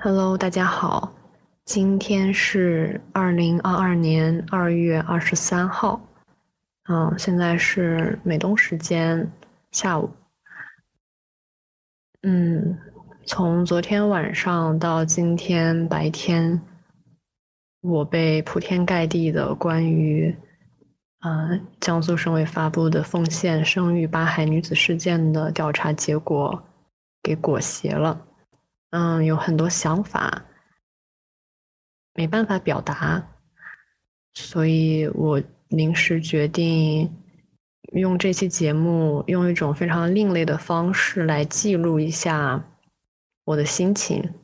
Hello，大家好，今天是2022年2月23号，现在是美东时间下午。从昨天晚上到今天白天，我被铺天盖地的关于江苏省委发布的丰县生育八孩女子事件的调查结果给裹挟了。有很多想法没办法表达，所以我临时决定用这期节目，用一种非常另类的方式来记录一下我的心情。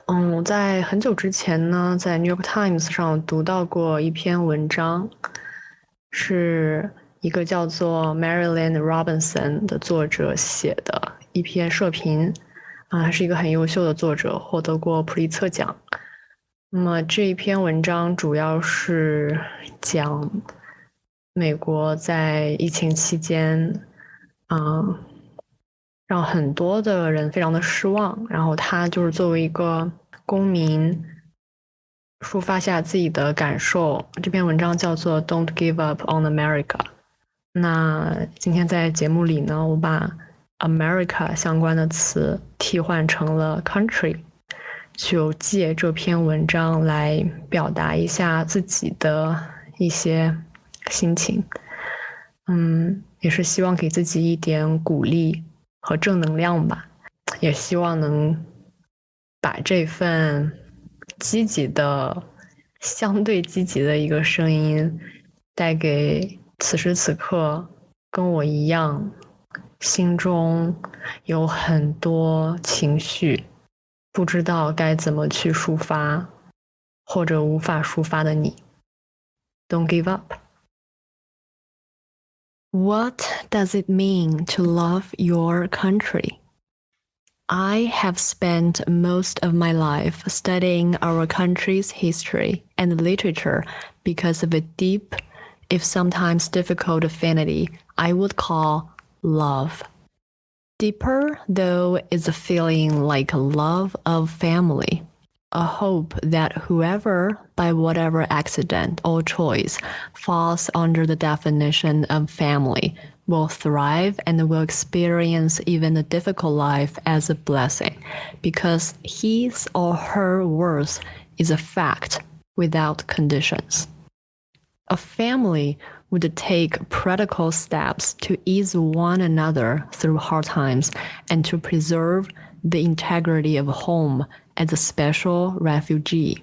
我在很久之前呢，在 New York Times 上读到过一篇文章，是一个叫做 Marilyn Robinson 的作者写的一篇社评。他是一个很优秀的作者，获得过普利策奖。那么这一篇文章主要是讲美国在疫情期间，让很多的人非常的失望。然后他就是作为一个公民，抒发下自己的感受。这篇文章叫做 "Don't Give Up on America"。那今天在节目里呢，我把America 相关的词替换成了 country， 就借这篇文章来表达一下自己的一些心情。也是希望给自己一点鼓励和正能量吧，也希望能把这份积极的、相对积极的一个声音带给此时此刻跟我一样心中有很多情绪，不知道该怎么去抒发，或者无法抒发的你。Don't give up. What does it mean to love your country? I have spent most of my life studying our country's history and literature because of a deep, if sometimes difficult affinity I would call love. Deeper, though, is a feeling like love of family, a hope that whoever, by whatever accident or choice, falls under the definition of family will thrive and will experience even a difficult life as a blessing, because his or her worth is a fact without conditions. A family would take practical steps to ease one another through hard times and to preserve the integrity of home as a special refuge.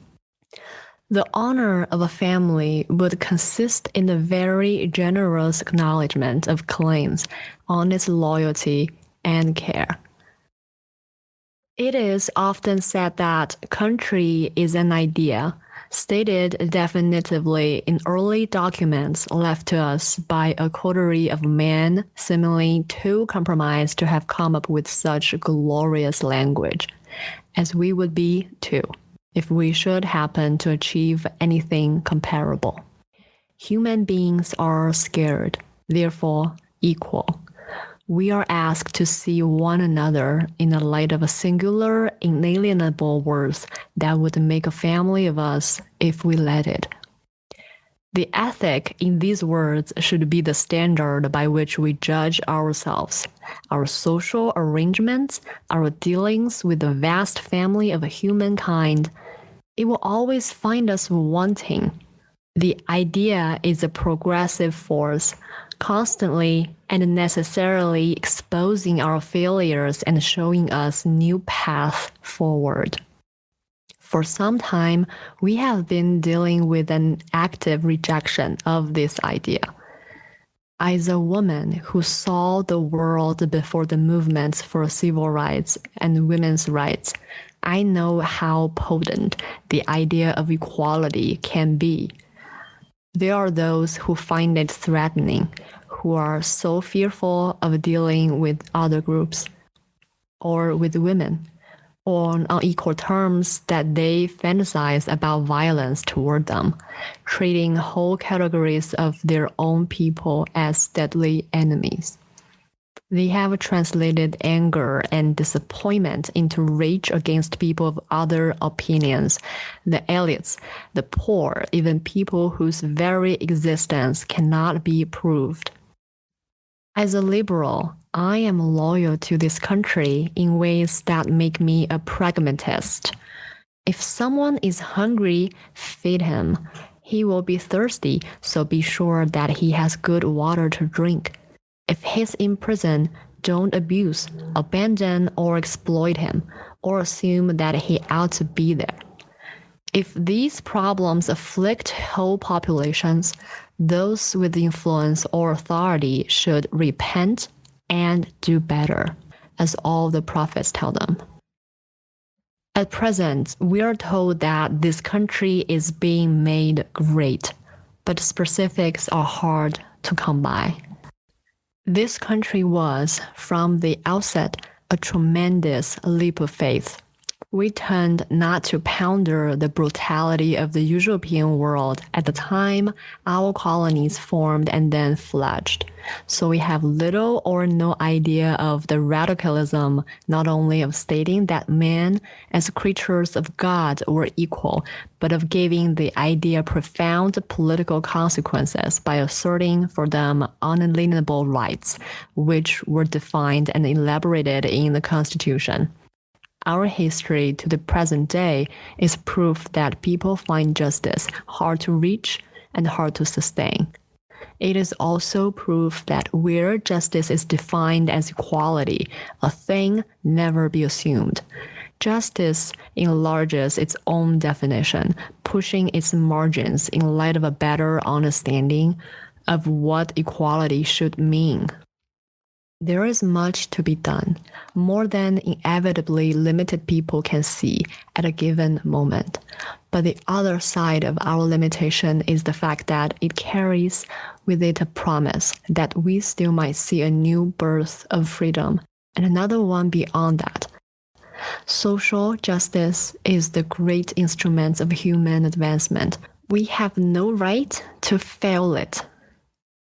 The honor of a family would consist in the very generous acknowledgement of claims on its loyalty and care. It is often said that country is an idea, stated definitively in early documents left to us by a coterie of men seemingly too compromised to have come up with such glorious language, as we would be too, if we should happen to achieve anything comparable. Human beings are scared, therefore equal. We are asked to see one another in the light of a singular, inalienable worth that would make a family of us if we let it. The ethic in these words should be the standard by which we judge ourselves, our social arrangements, our dealings with the vast family of humankind. It will always find us wanting. The idea is a progressive force, constantly and necessarily exposing our failures and showing us new paths forward. For some time, we have been dealing with an active rejection of this idea. As a woman who saw the world before the movements for civil rights and women's rights, I know how potent the idea of equality can be. There are those who find it threatening, who are so fearful of dealing with other groups or with women on unequal terms that they fantasize about violence toward them, treating whole categories of their own people as deadly enemies. They have translated anger and disappointment into rage against people of other opinions, the elites, the poor, even people whose very existence cannot be proved. As a liberal, I am loyal to this country in ways that make me a pragmatist. If someone is hungry, feed him. He will be thirsty, so be sure that he has good water to drink. If he's in prison, don't abuse, abandon, or exploit him, or assume that he ought to be there. If these problems afflict whole populations, those with influence or authority should repent and do better, as all the prophets tell them. At present, we are told that this country is being made great, but specifics are hard to come by. This country was, from the outset, a tremendous leap of faith. We tend not to ponder the brutality of the European world at the time our colonies formed and then fledged. So we have little or no idea of the radicalism, not only of stating that men as creatures of God were equal, but of giving the idea profound political consequences by asserting for them unalienable rights, which were defined and elaborated in the Constitution. Our history to the present day is proof that people find justice hard to reach and hard to sustain. It is also proof that where justice is defined as equality, a thing never be assumed. Justice enlarges its own definition, pushing its margins in light of a better understanding of what equality should mean. There is much to be done, more than inevitably limited people can see at a given moment. But the other side of our limitation is the fact that it carries with it a promise that we still might see a new birth of freedom, and another one beyond that. Social justice is the great instrument of human advancement. We have no right to fail it